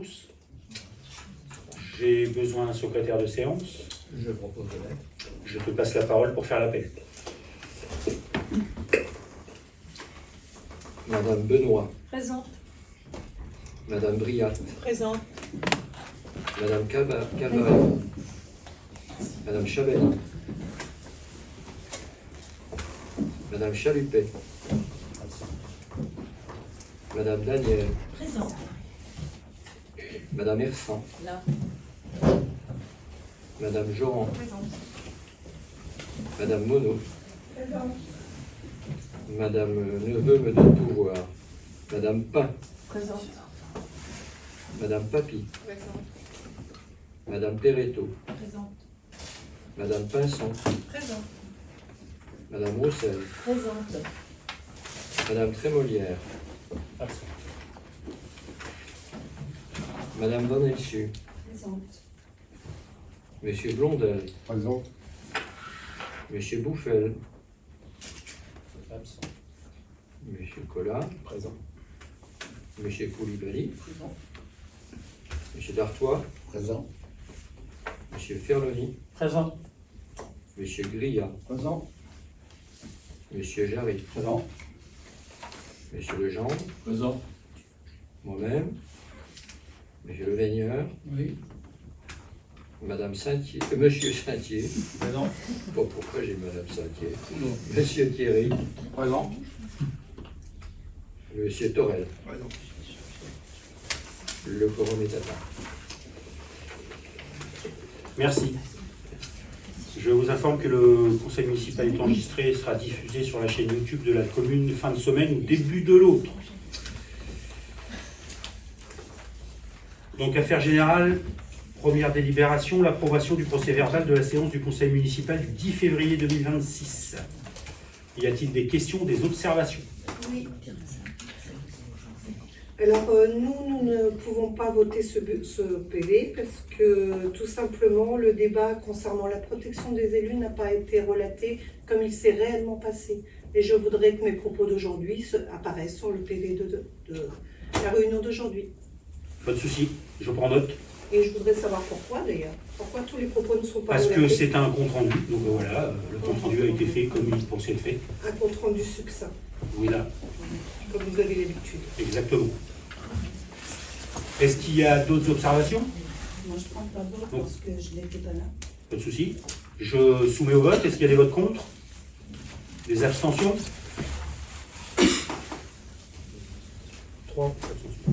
tous. J'ai besoin d'un secrétaire de séance. Je propose de l'être. Je te passe la parole pour faire l'appel. Madame Benoît. Présente. Madame Briat. Présente. Madame Cavaret. Madame Chabel. Madame Chalupet. Madame Daniel. Présente. Madame Hersan. Là. Madame Joran. Présente. Madame Monod. Présente. Madame Neveu me donne pouvoir. Madame Pain. Présente. Madame Papy. Présente. Madame Perretto. Présente. Madame Pinson. Présente. Madame Roussel. Présente. Madame Trémolière. Madame Van Elsu. Présente. Monsieur Blondel. Présent. Monsieur Bouffel. Absent. Monsieur Collat. Présent. Monsieur Koulibaly. Présent. Monsieur Dartois. Présent. Monsieur Ferloni. Présent. Monsieur Grillat. Présent. Monsieur Jarry. Présent. Monsieur Legendre. Présent. Moi-même. Monsieur Leveigneur. Oui. Madame Saintier. Monsieur Saintier. Présent. Pas pourquoi j'ai Madame Saintier. Monsieur Thierry. Présent. Monsieur Torel. Présent. Le quorum est atteint. Merci. Je vous informe que le conseil municipal est enregistré et sera diffusé sur la chaîne YouTube de la commune fin de semaine ou début de l'autre. Donc, affaire générale, première délibération, l'approbation du procès-verbal de la séance du conseil municipal du 10 février 2026. Y a-t-il des questions, des observations? Oui. Alors, nous ne pouvons pas voter ce PV parce que tout simplement le débat concernant la protection des élus n'a pas été relaté comme il s'est réellement passé. Et je voudrais que mes propos d'aujourd'hui apparaissent sur le PV de la réunion d'aujourd'hui. Pas de souci, je prends note. Et je voudrais savoir pourquoi d'ailleurs. Pourquoi tous les propos ne sont pas Parce que relatés. c'est un compte-rendu. Donc voilà, le compte-rendu a été fait comme il pensait être fait. Un compte rendu succinct, Oui, là, comme vous avez l'habitude. exactement. Est-ce qu'il y a d'autres observations? Moi, je prends pas vote parce que je n'étais pas là. Pas de souci. Je soumets au vote. Est-ce qu'il y a des votes contre? Des abstentions? 3 abstentions.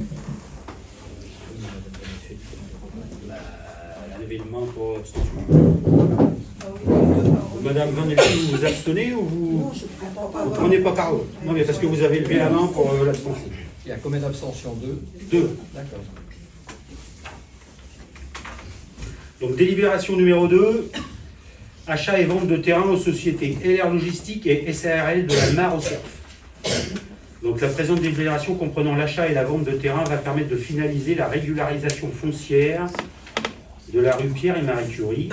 Levez une main pour abstention. Madame Van Elsen, vous vous abstenez ou vous Non, je ne prends pas ne vote. prenez pas parole? Non, mais parce que vous avez levé la main pour l'abstention. Il y a combien d'abstentions? 2. 2. D'accord. Donc, délibération numéro 2. Achat et vente de terrain aux sociétés LR Logistique et SARL de la Mare au Cerf. Donc, la présente délibération comprenant l'achat et la vente de terrain va permettre de finaliser la régularisation foncière de la rue Pierre et Marie Curie.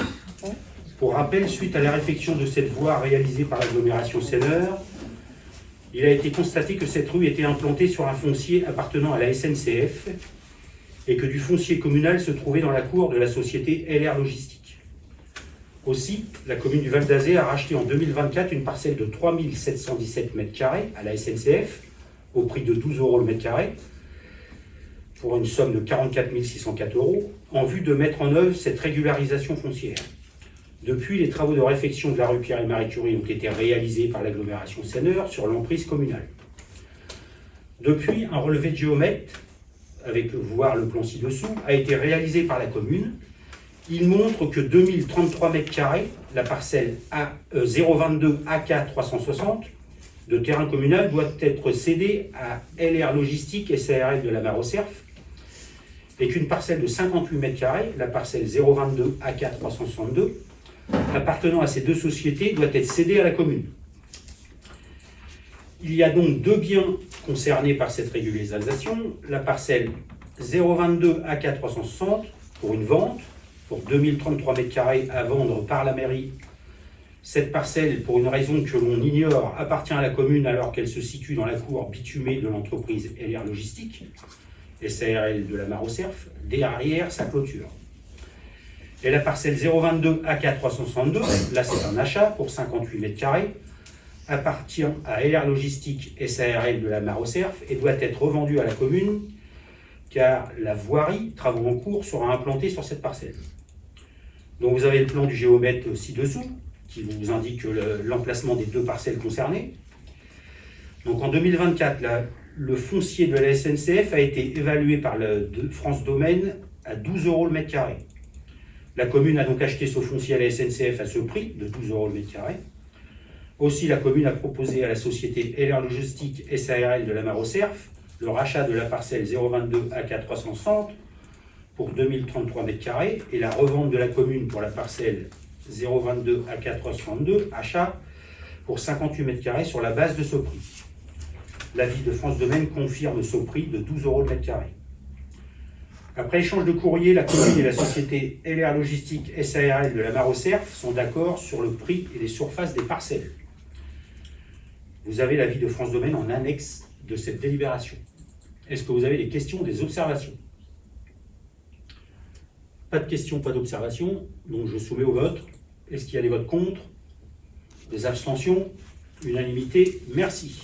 Pour rappel, suite à la réfection de cette voie réalisée par l'agglomération Seineur, il a été constaté que cette rue était implantée sur un foncier appartenant à la SNCF et que du foncier communal se trouvait dans la cour de la société LR Logistique. Aussi, la commune du Val d'Azé a racheté en 2024 une parcelle de 3717 m² à la SNCF au prix de 12 € le mètre carré pour une somme de 44 604 € en vue de mettre en œuvre cette régularisation foncière. Depuis, les travaux de réfection de la rue Pierre et Marie Curie ont été réalisés par l'agglomération Seineur sur l'emprise communale. Depuis, un relevé de géomètre, avec voir le plan ci-dessous, a été réalisé par la commune. Il montre que 2033 m², la parcelle 022 AK 360 de terrain communal doit être cédée à LR Logistique et SARL de la Mare au Cerf, et qu'une parcelle de 58 m², la parcelle 022 AK 362, appartenant à ces deux sociétés, doit être cédée à la commune. Il y a donc deux biens concernés par cette régularisation, la parcelle 022 AK 360 pour une vente, pour 2033 m² à vendre par la mairie. Cette parcelle, pour une raison que l'on ignore, appartient à la commune alors qu'elle se situe dans la cour bitumée de l'entreprise LR Logistique. SARL de la Mare au Cerf, derrière sa clôture. Et la parcelle 022 AK 362, là c'est un achat pour 58 mètres carrés, appartient à LR Logistique SARL de la Mare au Cerf et doit être revendue à la commune car la voirie, travaux en cours, sera implantée sur cette parcelle. Donc vous avez le plan du géomètre ci-dessous qui vous indique l'emplacement des 2 parcelles concernées. Donc en 2024, le foncier de la SNCF a été évalué par France Domaine à 12 € le mètre carré. La commune a donc acheté ce foncier à la SNCF à ce prix de 12 € le mètre carré. Aussi, la commune a proposé à la société LR Logistique SARL de la Mare au Cerf le rachat de la parcelle 022 AK 360 pour 2033 mètres carrés et la revente de la commune pour la parcelle 022 AK 362 achat pour 58 mètres carrés sur la base de ce prix. L'avis de France Domaine confirme ce prix de 12 € le mètre carré. Après échange de courrier, la commune et la société LR Logistique SARL de la Mare au Cerf sont d'accord sur le prix et les surfaces des parcelles. Vous avez l'avis de France Domaine en annexe de cette délibération. Est-ce que vous avez des questions, des observations? Pas de questions, pas d'observations, donc je soumets au vote. Est-ce qu'il y a des votes contre? Des abstentions? Unanimité, merci.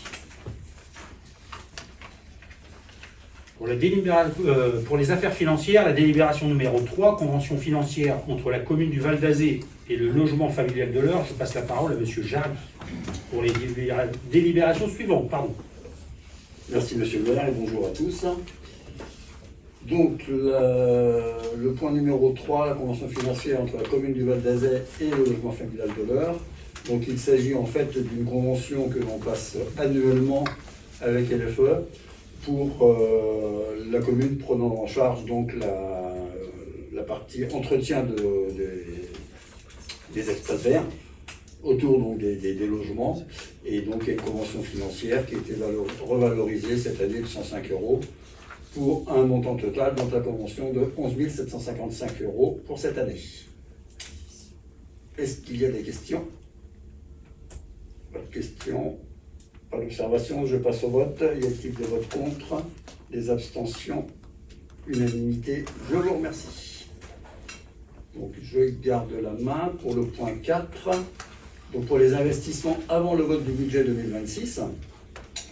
Pour les affaires financières, la délibération numéro 3, convention financière entre la commune du Val d'Azé et le logement familial de l'Eure, je passe la parole à M. Jarry pour les délibérations suivantes. Pardon. Merci Monsieur le maire et bonjour à tous. Donc le point numéro 3, la convention financière entre la commune du Val d'Azay et le logement familial de l'Eure. Donc il s'agit en fait d'une convention que l'on passe annuellement avec LFE pour la commune prenant en charge donc la partie entretien des espaces verts autour donc des logements, et donc il y a une convention financière qui a été revalorisée cette année de 105 € pour un montant total dans la convention de 11 755 € pour cette année. Est-ce qu'il y a des questions? Pas de questions, pas d'observation, je passe au vote. Y a-t-il des votes contre? Des abstentions? Unanimité, je vous remercie. Donc je garde la main pour le point 4. Donc pour les investissements avant le vote du budget 2026,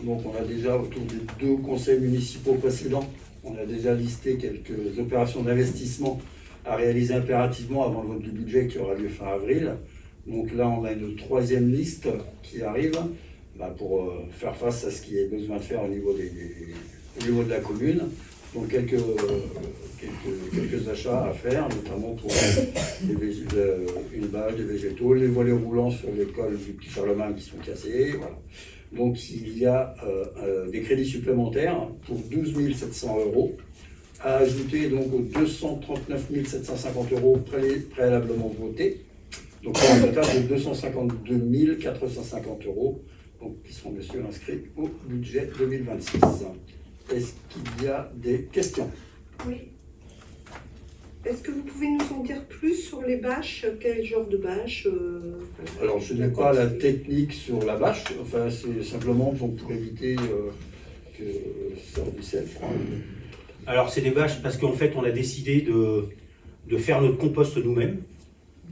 donc on a déjà autour des 2 conseils municipaux précédents, on a déjà listé quelques opérations d'investissement à réaliser impérativement avant le vote du budget qui aura lieu fin avril. Donc là on a une 3e liste qui arrive pour faire face à ce qui est besoin de faire au niveau de la commune. Donc quelques achats à faire, notamment pour une bâche, des végétaux, les volets roulants sur l'école du Petit Charlemagne qui sont cassés. Voilà. Donc il y a des crédits supplémentaires pour 12 700 € à ajouter donc aux 239 750 € préalablement votés. Donc un total de 252 450 €, donc, qui seront bien sûr inscrits au budget 2026. Est-ce qu'il y a des questions? Oui. Est-ce que vous pouvez nous en dire plus sur les bâches? Quel genre de bâches? Alors, je n'ai pas la technique sur la bâche, enfin, c'est simplement pour éviter que ça ruisselle. Alors, c'est des bâches parce qu'en fait, on a décidé de faire notre compost nous-mêmes.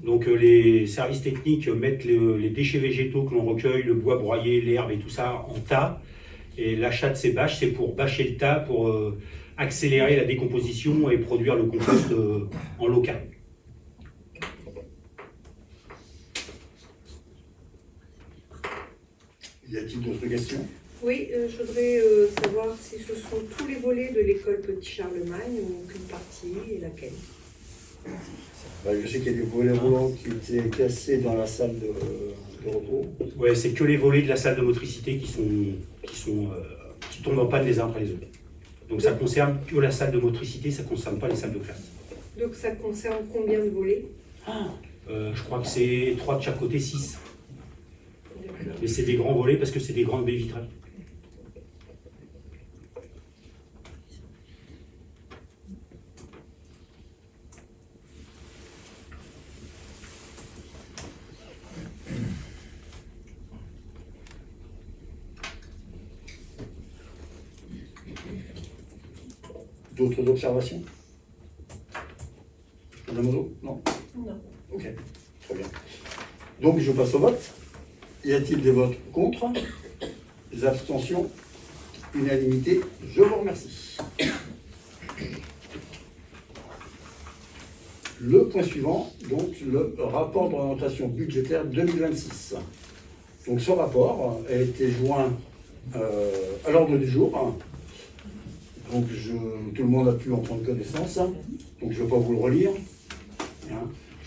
Donc, les services techniques mettent les déchets végétaux que l'on recueille, le bois broyé, l'herbe et tout ça en tas. Et l'achat de ces bâches, c'est pour bâcher le tas, pour accélérer la décomposition et produire le compost en local. Y a-t-il d'autres questions? Oui, je voudrais savoir si ce sont tous les volets de l'école Petit Charlemagne ou qu'une partie et laquelle. Je sais qu'il y a des volets roulants qui étaient cassés dans la salle de repos. Ouais, c'est que les volets de la salle de motricité qui tombent en panne les uns après les autres. Donc ça concerne que la salle de motricité, ça ne concerne pas les salles de classe. Donc ça concerne combien de volets? Je crois que c'est 3 de chaque côté, 6. Mais c'est des grands volets parce que c'est des grandes baies vitrées. D'autres observations? Madame Ozo? Non? Non. Ok, très bien. Donc je passe au vote. Y a-t-il des votes contre? Des abstentions? Unanimité? Je vous remercie. Le point suivant, donc le rapport d'orientation budgétaire 2026. Donc ce rapport a été joint à l'ordre du jour. Donc tout le monde a pu en prendre connaissance. Donc je ne vais pas vous le relire.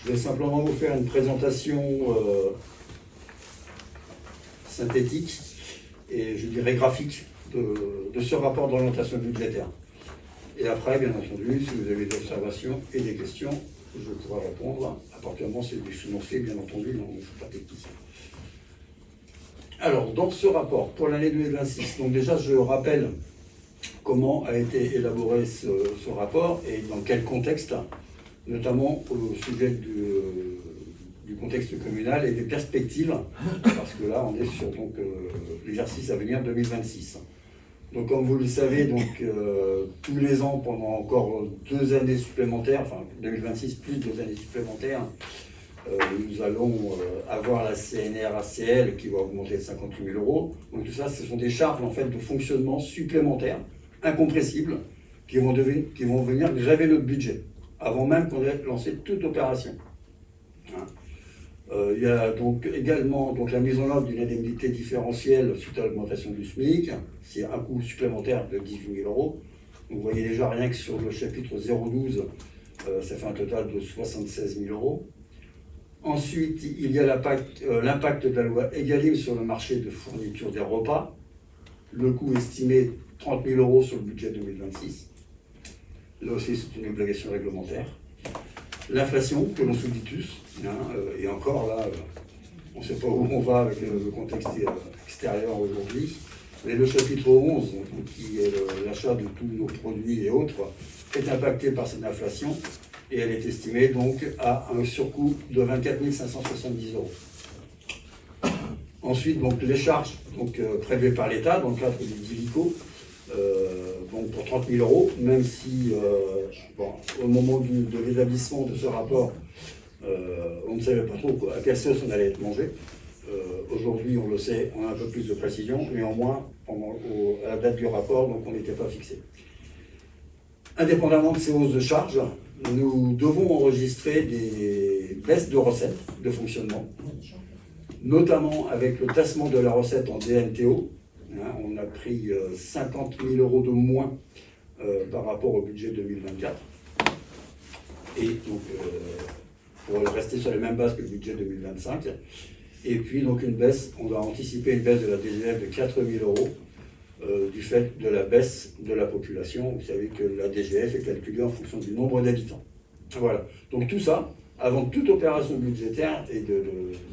Je vais simplement vous faire une présentation synthétique et je dirais graphique de ce rapport d'orientation budgétaire. Et après, bien entendu, si vous avez des observations et des questions, je pourrai répondre. À partir du moment où c'est du financier, bien entendu, non, je ne suis pas technicien. Alors, dans ce rapport, pour l'année 2026, donc déjà, je rappelle comment a été élaboré ce rapport et dans quel contexte, notamment au sujet du contexte communal et des perspectives, parce que là, on est sur l'exercice à venir 2026. Donc, comme vous le savez, tous les ans, pendant encore 2 années supplémentaires, enfin 2026 plus 2 années supplémentaires, nous allons avoir la CNRACL qui va augmenter de 58 000 €. Donc tout ça, ce sont des charges en fait de fonctionnement supplémentaires, incompressibles, qui vont venir graver notre budget, avant même qu'on ait lancé toute opération. Il y a donc également la mise en œuvre d'une indemnité différentielle suite à l'augmentation du SMIC. C'est un coût supplémentaire de 18 000 €. Donc vous voyez déjà rien que sur le chapitre 012, ça fait un total de 76 000 €. Ensuite, il y a l'impact de la loi Egalim sur le marché de fourniture des repas. Le coût estimé 30 000 € sur le budget 2026. Là aussi, c'est une obligation réglementaire. L'inflation, que l'on subit tous, et encore là, on ne sait pas où on va avec le contexte extérieur aujourd'hui. Mais le chapitre 11, qui est l'achat de tous nos produits et autres, est impacté par cette inflation. Et elle est estimée donc à un surcoût de 24 570 €. Ensuite, les charges prélevées par l'État dans le cadre du DILICO, pour 30 000 €, même si au moment de l'établissement de ce rapport, on ne savait pas trop à quelle sauce on allait être mangé. Aujourd'hui, on le sait, on a un peu plus de précision, néanmoins, à la date du rapport, on n'était pas fixé. Indépendamment de ces hausses de charges, nous devons enregistrer des baisses de recettes de fonctionnement, notamment avec le tassement de la recette en DMTO. On a pris 50 000 € de moins par rapport au budget 2024. Et donc, pour rester sur les mêmes bases que le budget 2025. Et puis, une baisse, on doit anticiper une baisse de la DGF de 4 000 € du fait de la baisse de la population. Vous savez que la DGF est calculée en fonction du nombre d'habitants. Voilà. Donc tout ça, avant toute opération budgétaire et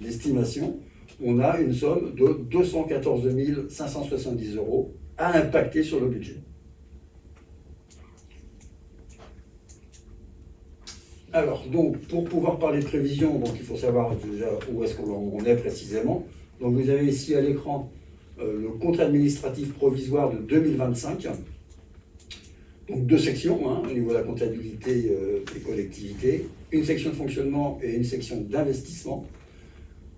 d'estimation, on a une somme de 214 570 € à impacter sur le budget. Alors, pour pouvoir parler de prévision, il faut savoir déjà où est-ce qu'on est précisément. Donc vous avez ici à l'écran le compte administratif provisoire de 2025. Donc 2 sections au niveau de la comptabilité des collectivités, une section de fonctionnement et une section d'investissement.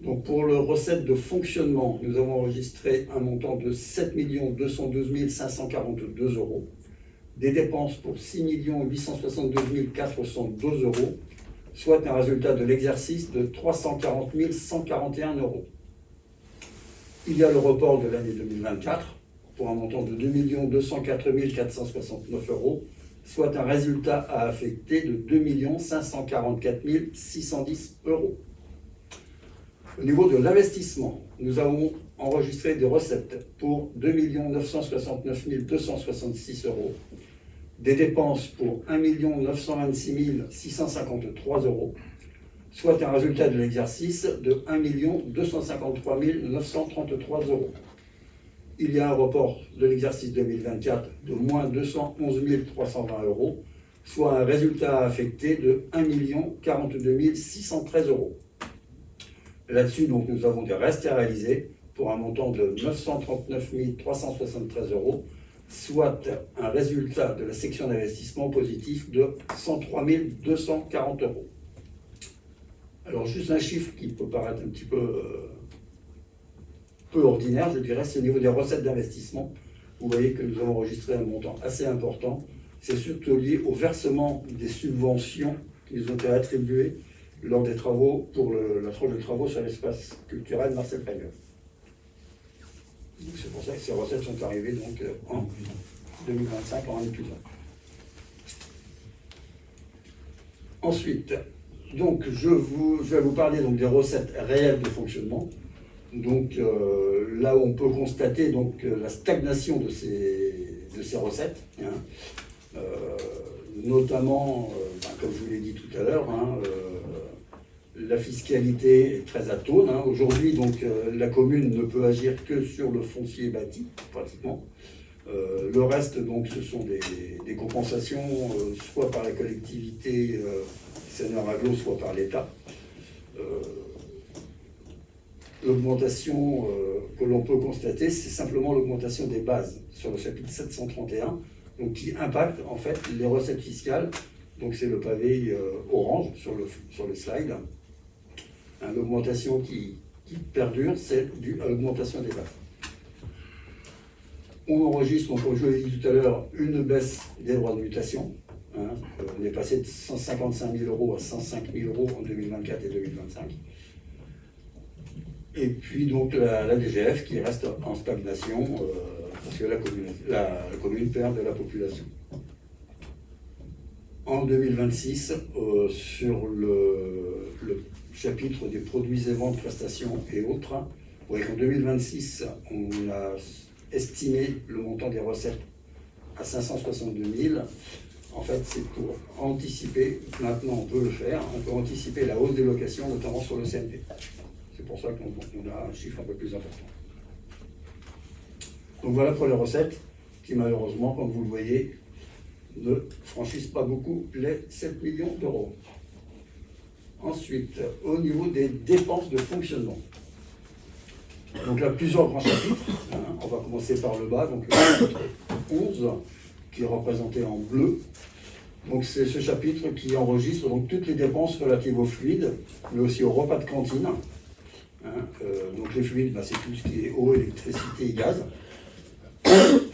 Donc pour le recette de fonctionnement, nous avons enregistré un montant de 7 212 542 €, des dépenses pour 6 872 402 €, soit un résultat de l'exercice de 340 141 €. Il y a le report de l'année 2024 pour un montant de 2 204 469 €, soit un résultat à affecter de 2 544 610 €. Au niveau de l'investissement, nous avons enregistré des recettes pour 2 969 266 €, des dépenses pour 1 926 653 €, soit un résultat de l'exercice de 1 253 933 €. Il y a un report de l'exercice 2024 de moins 211 320 €, soit un résultat affecté de 1 042 613 €. Là-dessus, nous avons des restes à réaliser pour un montant de 939 373 €, soit un résultat de la section d'investissement positif de 103 240 €. Alors juste un chiffre qui peut paraître un petit peu ordinaire, je dirais, c'est au niveau des recettes d'investissement. Vous voyez que nous avons enregistré un montant assez important. C'est surtout lié au versement des subventions qui nous ont été attribuées lors des travaux pour la tranche de travaux sur l'espace culturel Marcel Pagnol. C'est pour ça que ces recettes sont arrivées donc, en 2025, en épuisant. Ensuite, donc, je vais vous parler donc, des recettes réelles de fonctionnement. Donc, là où on peut constater donc, la stagnation de ces recettes, hein, notamment, comme je vous l'ai dit tout à l'heure, la fiscalité est très atone. Aujourd'hui, donc, la commune ne peut agir que sur le foncier bâti, pratiquement. Le reste, donc, ce sont des compensations, soit par la collectivité Seine-Araglo, soit par l'État. L'augmentation que l'on peut constater, c'est simplement l'augmentation des bases sur le chapitre 731, donc qui impacte en fait les recettes fiscales. Donc c'est le pavé orange sur le slide. L'augmentation qui perdure, c'est due à l'augmentation des bases. On enregistre, donc, comme je l'ai dit tout à l'heure, une baisse des droits de mutation. On est passé de 155 000 € à 105 000 € en 2024 et 2025. Et puis donc la DGF qui reste en stagnation parce que la commune perd de la population. En 2026, sur le chapitre des produits et ventes, prestations et autres, vous voyez qu'en 2026, on a estimé le montant des recettes à 562 000. En fait, c'est pour anticiper, maintenant on peut le faire, on peut anticiper la hausse des locations, notamment sur le CNP. C'est pour ça qu'on a un chiffre un peu plus important. Donc voilà pour les recettes qui malheureusement, comme vous le voyez, ne franchissent pas beaucoup les 7 millions d'euros. Ensuite, au niveau des dépenses de fonctionnement. Donc là, plusieurs grands chapitres. On va commencer par le bas, donc le chapitre 11, qui est représenté en bleu. Donc c'est ce chapitre qui enregistre donc, toutes les dépenses relatives aux fluides, mais aussi aux repas de cantine. Donc les fluides, c'est tout ce qui est eau, électricité et gaz.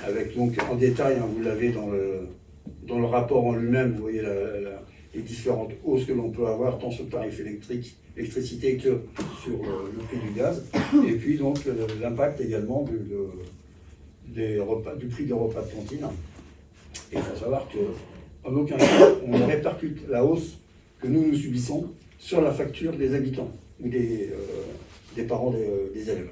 Avec donc en détail, vous l'avez dans le rapport en lui-même, vous voyez les différentes hausses que l'on peut avoir, tant sur le tarif électricité que sur le prix du gaz. Et puis donc l'impact également du prix des repas de cantine. Et il faut savoir qu'en aucun cas, on ne répercute la hausse que nous subissons sur la facture des habitants ou des parents des élèves.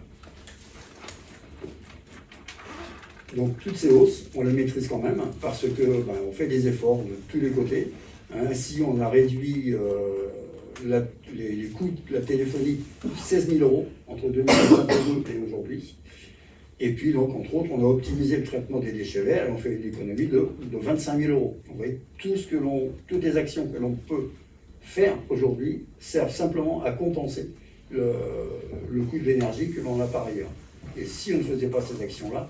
Donc toutes ces hausses, on les maîtrise quand même parce que on fait des efforts de tous les côtés. Ainsi, on a réduit les coûts de la téléphonie de 16 000 € entre 2022 et aujourd'hui. Et puis, donc, entre autres, on a optimisé le traitement des déchets verts et on fait une économie de 25 000 €. Vous voyez, toutes les actions que l'on peut faire aujourd'hui servent simplement à compenser le coût de l'énergie que l'on a par ailleurs. Et si on ne faisait pas ces actions-là,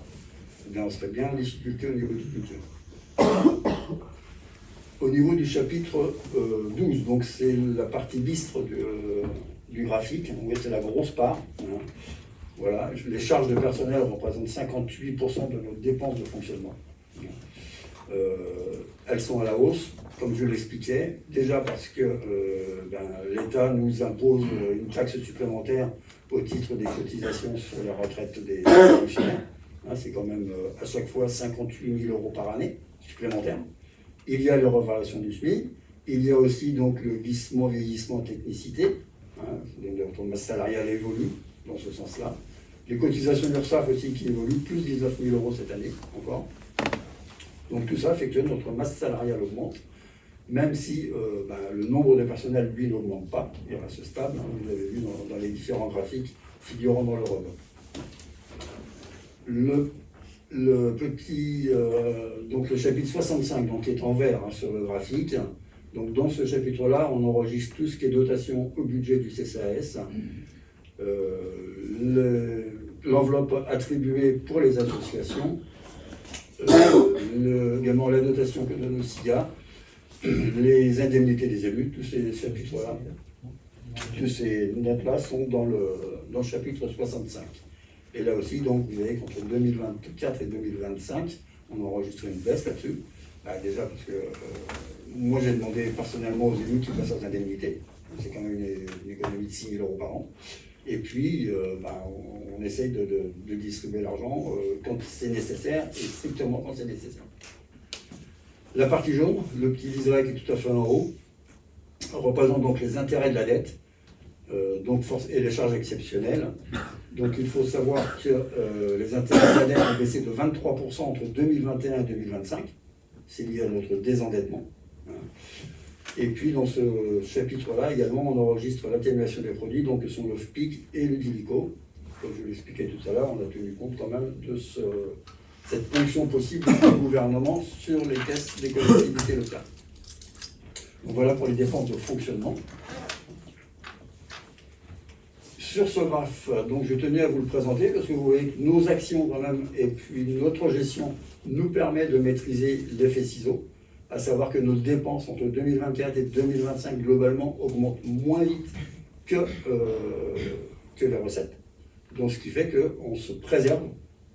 on serait bien en difficulté au niveau du budget. Au niveau du chapitre 12, donc c'est la partie bistre du graphique, vous voyez, c'est la grosse part. Voilà, les charges de personnel représentent 58% de nos dépenses de fonctionnement. Elles sont à la hausse, comme je l'expliquais, déjà parce que l'État nous impose une taxe supplémentaire au titre des cotisations sur la retraite des fonctionnaires. C'est quand même à chaque fois 58 000 € par année supplémentaire. Il y a la revalorisation du SMIC, il y a aussi donc le glissement, vieillissement, technicité. Notre masse salariale évolue dans ce sens-là. Les cotisations de l'URSSAF aussi qui évoluent, plus 19 000 € cette année encore. Donc tout ça fait que notre masse salariale augmente, même si le nombre de personnels, lui, n'augmente pas, il reste stable, vous l'avez vu dans les différents graphiques figurant dans le rebond. Donc le chapitre 65, donc, qui est en vert sur le graphique. Donc dans ce chapitre-là, on enregistre tout ce qui est dotation au budget du CCAS, l'enveloppe attribuée pour les associations, également la dotation que donne le SIGA, les indemnités des élus, tous ces chapitres-là, tous ces notes-là sont dans le chapitre 65. Et là aussi, donc, vous voyez qu'entre 2024 et 2025, on enregistre une baisse là-dessus. Bah, déjà parce que moi j'ai demandé personnellement aux élus qu'ils fassent leurs indemnités. C'est quand même une économie de 6 000 € par an. Et puis, on essaye de distribuer l'argent quand c'est nécessaire et strictement quand c'est nécessaire. La partie jaune, le petit liseré qui est tout à fait en haut, représente donc les intérêts de la dette et les charges exceptionnelles. Donc il faut savoir que les intérêts de la dette ont baissé de 23% entre 2021 et 2025. C'est lié à notre désendettement. Et puis dans ce chapitre-là, également, on enregistre l'atténuation des produits, donc que sont le FPIC et le DILICO. Comme je l'expliquais tout à l'heure, on a tenu compte quand même de cette ponction possible du gouvernement sur les caisses des collectivités locales. Donc voilà pour les dépenses de fonctionnement. Sur ce graphe, donc je tenais à vous le présenter parce que vous voyez que nos actions quand même et puis notre gestion nous permet de maîtriser l'effet ciseau, à savoir que nos dépenses entre 2024 et 2025 globalement augmentent moins vite que les recettes. Donc ce qui fait qu'on se préserve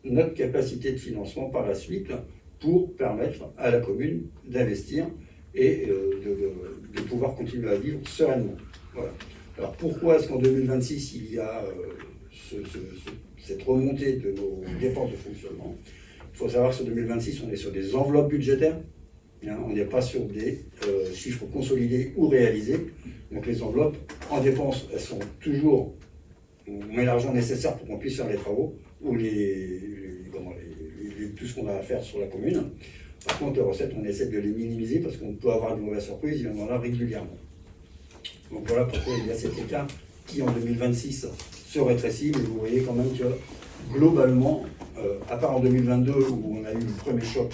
notre capacité de financement par la suite pour permettre à la commune d'investir et de pouvoir continuer à vivre sereinement. Voilà. Alors pourquoi est-ce qu'en 2026 il y a cette remontée de nos dépenses de fonctionnement? Il faut savoir que sur 2026 on est sur des enveloppes budgétaires, on n'est pas sur des chiffres consolidés ou réalisés. Donc les enveloppes en dépenses, elles sont toujours, on met l'argent nécessaire pour qu'on puisse faire les travaux ou tout ce qu'on a à faire sur la commune. Par contre les recettes on essaie de les minimiser parce qu'on peut avoir des mauvaises surprises, il y en a régulièrement. Donc voilà pourquoi il y a cet écart qui en 2026 se rétrécit, mais vous voyez quand même que globalement, à part en 2022 où on a eu le premier choc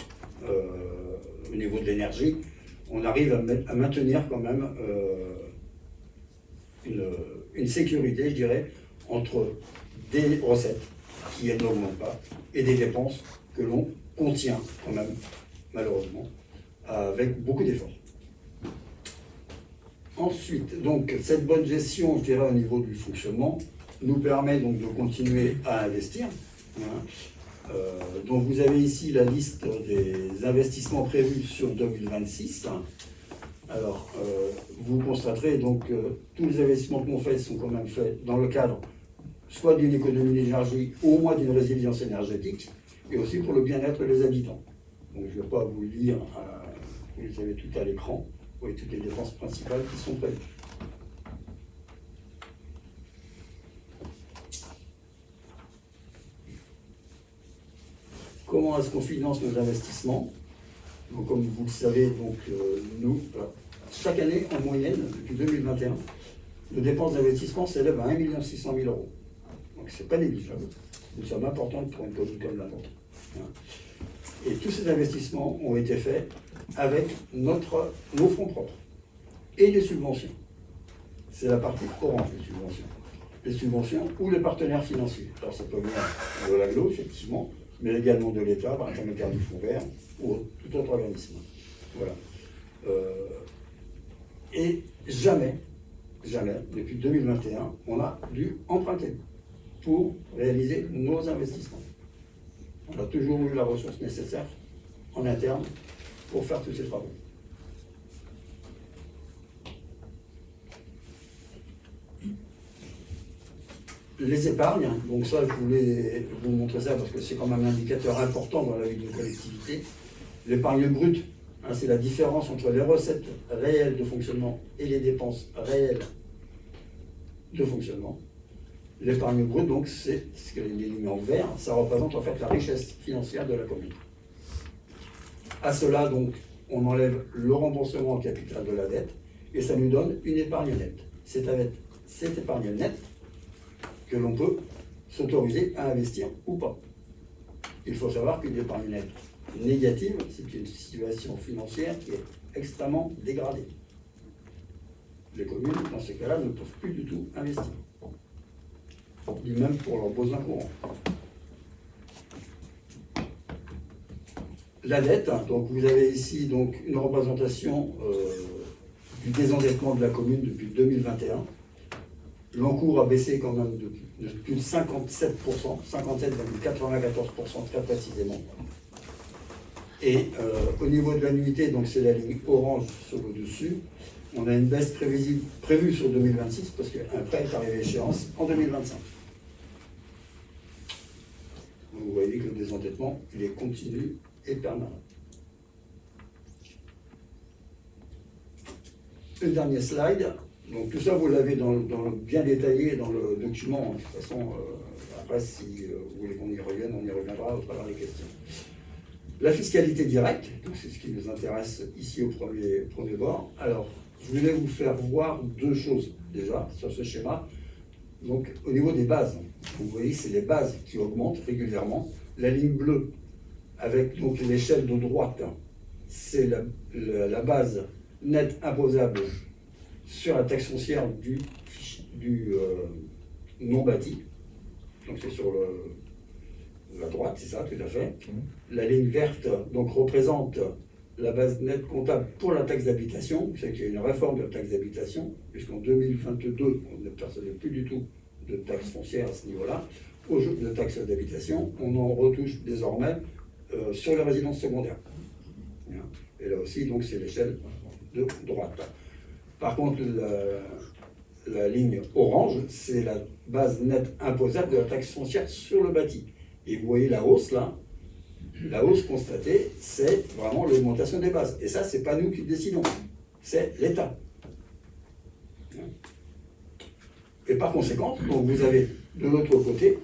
au niveau de l'énergie, on arrive à maintenir quand même une sécurité, je dirais, entre des recettes qui elles n'augmentent pas et des dépenses que l'on contient quand même, malheureusement, avec beaucoup d'efforts. Ensuite, donc, cette bonne gestion, je dirais, au niveau du fonctionnement, nous permet donc de continuer à investir. Donc, vous avez ici la liste des investissements prévus sur 2026. Alors, vous constaterez donc que tous les investissements qu'on fait sont quand même faits dans le cadre soit d'une économie d'énergie, ou au moins d'une résilience énergétique, et aussi pour le bien-être des habitants. Donc, je ne vais pas vous lire, vous les avez tout à l'écran. Oui, toutes les dépenses principales qui sont prévues. Comment est-ce qu'on finance nos investissements? Donc, comme vous le savez, donc, nous, chaque année, en moyenne, depuis 2021, nos dépenses d'investissement s'élèvent à 1 600 000 €. Donc, ce n'est pas négligeable. Une somme importante pour une commune comme la nôtre. Et tous ces investissements ont été faits avec nos fonds propres et les subventions. C'est la partie orange, les subventions. Les subventions ou les partenaires financiers. Alors ça peut venir de l'aglo, effectivement, mais également de l'État, par intermédiaire du fonds vert ou tout autre organisme. Voilà. Et jamais, depuis 2021, on a dû emprunter pour réaliser nos investissements. On a toujours eu la ressource nécessaire en interne pour faire tous ces travaux. Les épargnes, donc ça je voulais vous montrer ça parce que c'est quand même un indicateur important dans la vie d'une collectivité. L'épargne brute, c'est la différence entre les recettes réelles de fonctionnement et les dépenses réelles de fonctionnement. L'épargne brute, donc c'est ce que les lignes en vert, ça représente en fait la richesse financière de la commune. À cela, donc, on enlève le remboursement en capital de la dette et ça nous donne une épargne nette. C'est avec cette épargne nette que l'on peut s'autoriser à investir ou pas. Il faut savoir qu'une épargne nette négative, c'est une situation financière qui est extrêmement dégradée. Les communes, dans ces cas-là, ne peuvent plus du tout investir. Ni même pour leurs besoins courants. La dette, donc vous avez ici donc une représentation du désendettement de la commune depuis 2021. L'encours a baissé quand même de plus de 57%, 57,94% très précisément. Et au niveau de l'annuité, donc c'est la ligne orange sur le dessus, on a une baisse prévue sur 2026 parce qu'un prêt est arrivé à échéance en 2025. Donc vous voyez que le désendettement, il est continu et permanent. Une dernière slide. Donc tout ça, vous l'avez bien détaillé dans le document. De toute façon, après, si vous voulez qu'on y revienne, on y reviendra au travers des questions. La fiscalité directe, c'est ce qui nous intéresse ici au premier bord. Alors, je voulais vous faire voir deux choses déjà sur ce schéma. Donc, au niveau des bases, vous voyez, c'est les bases qui augmentent régulièrement. La ligne bleue, avec donc l'échelle de droite, c'est la base nette imposable sur la taxe foncière du non bâti. Donc, c'est sur la droite, c'est ça, tout à fait. La ligne verte donc représente la base nette comptable pour la taxe d'habitation. Vous savez qu'il y a une réforme de la taxe d'habitation, puisqu'en 2022, on ne percevait plus du tout de taxe foncière à ce niveau-là. Au jeu de taxe d'habitation, on en retouche désormais sur les résidences secondaires. Et là aussi, donc, c'est l'échelle de droite. Par contre, la ligne orange, c'est la base nette imposable de la taxe foncière sur le bâti. Et vous voyez la hausse là, la hausse constatée, c'est vraiment l'augmentation des bases. Et ça, c'est pas nous qui décidons, c'est l'État. Et par conséquent, donc vous avez de l'autre côté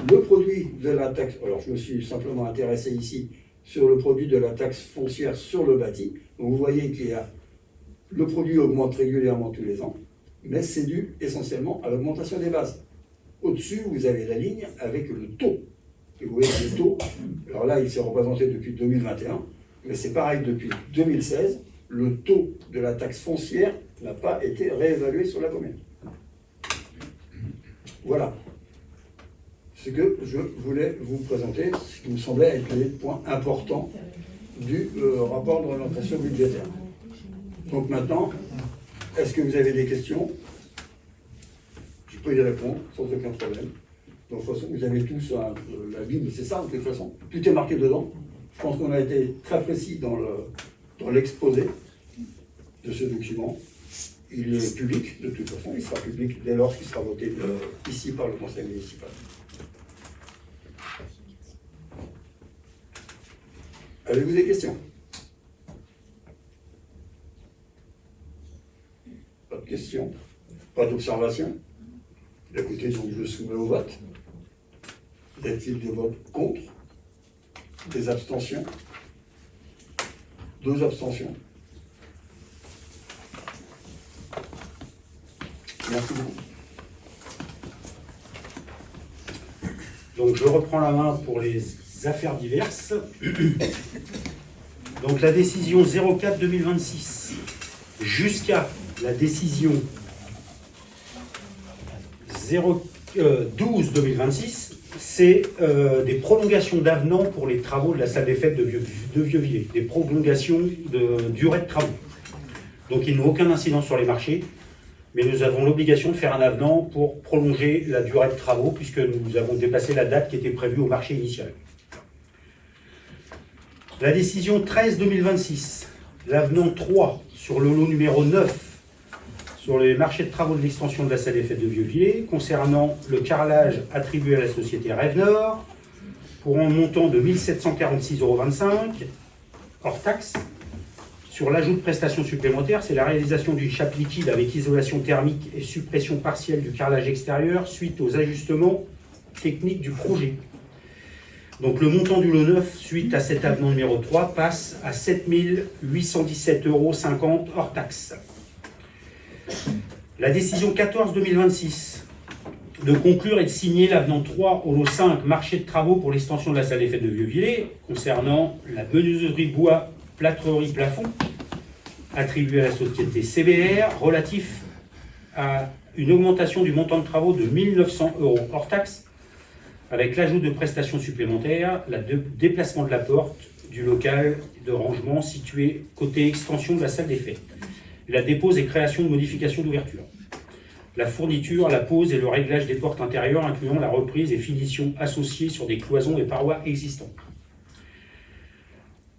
le produit de la taxe. Alors je me suis simplement intéressé ici sur le produit de la taxe foncière sur le bâti. Donc vous voyez qu'il y a le produit augmente régulièrement tous les ans, mais c'est dû essentiellement à l'augmentation des bases. Au-dessus, vous avez la ligne avec le taux. Et vous voyez le taux, alors là, il s'est représenté depuis 2021, mais c'est pareil depuis 2016, le taux de la taxe foncière n'a pas été réévalué sur la commune. Voilà ce que je voulais vous présenter, ce qui me semblait être les points importants du rapport d'orientation budgétaire. Donc maintenant, est-ce que vous avez des questions? Je peux y répondre sans aucun problème. Donc, de toute façon, vous avez tous la Bible, c'est ça, de toute façon. Tout est marqué dedans. Je pense qu'on a été très précis dans l'exposé de ce document. Il est public, de toute façon. Il sera public dès lors qu'il sera voté ici par le conseil municipal. Avez-vous des questions? Pas de questions? Pas d'observations? Écoutez, donc je soumets au vote. Y a-t-il des votes contre? Des abstentions? 2 abstentions. Merci beaucoup. Donc je reprends la main pour les affaires diverses. Donc la décision 04-2026 jusqu'à la décision 12-2026, c'est des prolongations d'avenants pour les travaux de la salle des fêtes de Vieux-Villers, des prolongations de durée de travaux. Donc ils n'ont aucun incident sur les marchés, mais nous avons l'obligation de faire un avenant pour prolonger la durée de travaux, puisque nous avons dépassé la date qui était prévue au marché initial. La décision 13-2026, l'avenant 3 sur le lot numéro 9, sur les marchés de travaux de l'extension de la salle des fêtes de Vieux-Villers, concernant le carrelage attribué à la société Rêve Nord, pour un montant de 1 746,25 € hors taxe. Sur l'ajout de prestations supplémentaires, c'est la réalisation d'une chape liquide avec isolation thermique et suppression partielle du carrelage extérieur suite aux ajustements techniques du projet. Donc le montant du lot 9, suite à cet avenant numéro 3, passe à 7 817,50 € hors taxe. La décision 14-2026 de conclure et de signer l'avenant 3 au lot 5 marché de travaux pour l'extension de la salle des fêtes de Vieux-Villers concernant la menuiserie bois, plâtrerie, plafond attribuée à la société CBR relatif à une augmentation du montant de travaux de 1 900 € hors taxe avec l'ajout de prestations supplémentaires, le déplacement de la porte, du local de rangement situé côté extension de la salle des fêtes. La dépose et création de modifications d'ouverture. La fourniture, la pose et le réglage des portes intérieures, incluant la reprise et finition associée sur des cloisons et parois existantes.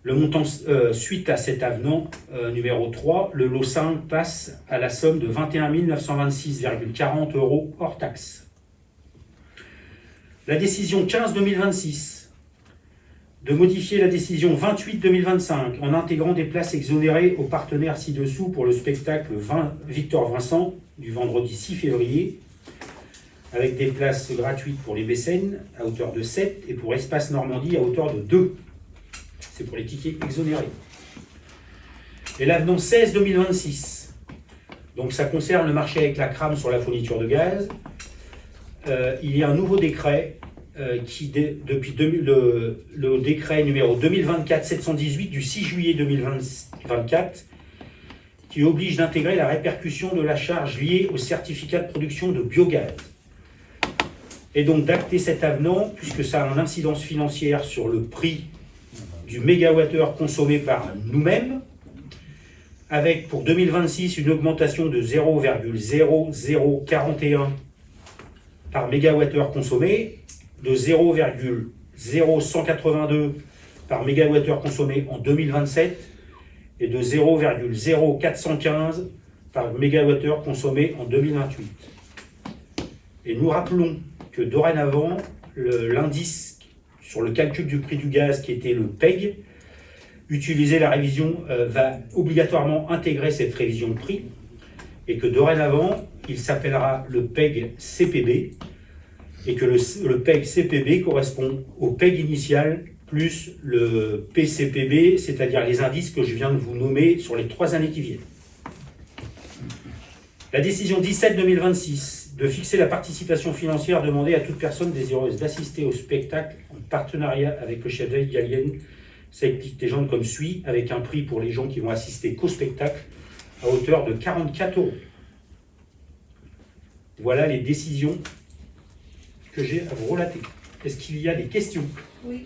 Le montant, suite à cet avenant numéro 3, le lot 5 passe à la somme de 21 926,40 € hors taxe. La décision 15-2026 de modifier la décision 28-2025 en intégrant des places exonérées aux partenaires ci-dessous pour le spectacle Victor Vincent du vendredi 6 février, avec des places gratuites pour les Mécènes à hauteur de 7 et pour Espace Normandie à hauteur de 2. C'est pour les tickets exonérés. Et l'avenant 16-2026, donc ça concerne le marché avec la crame sur la fourniture de gaz. Il y a un nouveau décret depuis le décret numéro 2024-718 du 6 juillet 2024 qui oblige d'intégrer la répercussion de la charge liée au certificat de production de biogaz. Et donc d'acter cet avenant, puisque ça a une incidence financière sur le prix du mégawattheure consommé par nous-mêmes, avec pour 2026 une augmentation de 0,0041 par mégawattheure consommé, de 0,0182 par mégawattheure consommé en 2027 et de 0,0415 par mégawattheure consommé en 2028. Et nous rappelons que dorénavant, l'indice sur le calcul du prix du gaz qui était le PEG, utiliser la révision va obligatoirement intégrer cette révision de prix et que dorénavant, il s'appellera le PEG CPB et que le PEG CPB correspond au PEG initial plus le PCPB, c'est-à-dire les indices que je viens de vous nommer sur les 3 années qui viennent. La décision 17-2026 de fixer la participation financière demandée à toute personne désireuse d'assister au spectacle en partenariat avec le chef d'œuvre Gallienne s'explique des gens comme suit, avec un prix pour les gens qui vont assister qu'au spectacle à hauteur de 44 €. Voilà les décisions que j'ai à vous relater. Est-ce qu'il y a des questions? Oui.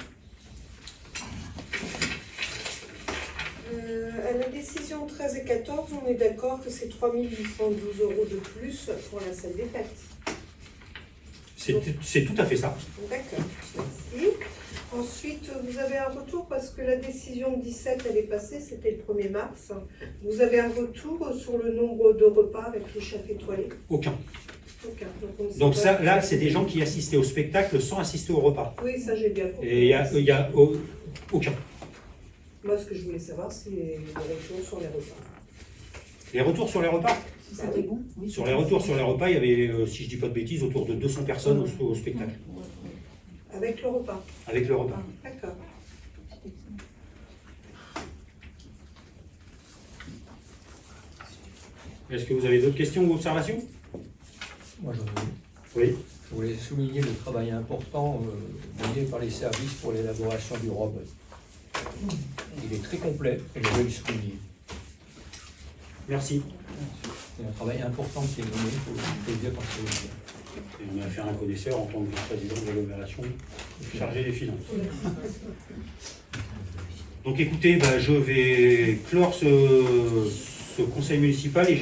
À la décision 13 et 14, on est d'accord que c'est 3 812 € de plus pour la salle des fêtes. C'est tout à fait ça. D'accord, merci. Ensuite, vous avez un retour parce que la décision 17, elle est passée, c'était le 1er mars. Vous avez un retour sur le nombre de repas avec les chefs étoilés? Aucun. Aucun. Donc ça, là, c'est des gens qui assistaient au spectacle sans assister au repas. Oui, ça j'ai bien compris. Et il y a aucun. Moi, ce que je voulais savoir, c'est les retours sur les repas. Les retours sur les repas? C'était bon? Oui. Sur les retours sur les repas, il y avait, si je dis pas de bêtises, autour de 200 personnes au spectacle. Avec le repas? Avec le repas. D'accord. Est-ce que vous avez d'autres questions ou observations? Moi, j'en ai. Oui. Je voulais souligner le travail important mené par les services pour l'élaboration du ROB. Il est très complet et je veux le souligner. Merci. C'est un travail important qui est mené, il faut le dire parce que Et on a affaire à un connaisseur en tant que président de l'agglomération chargé des finances. Donc écoutez, je vais clore ce conseil municipal et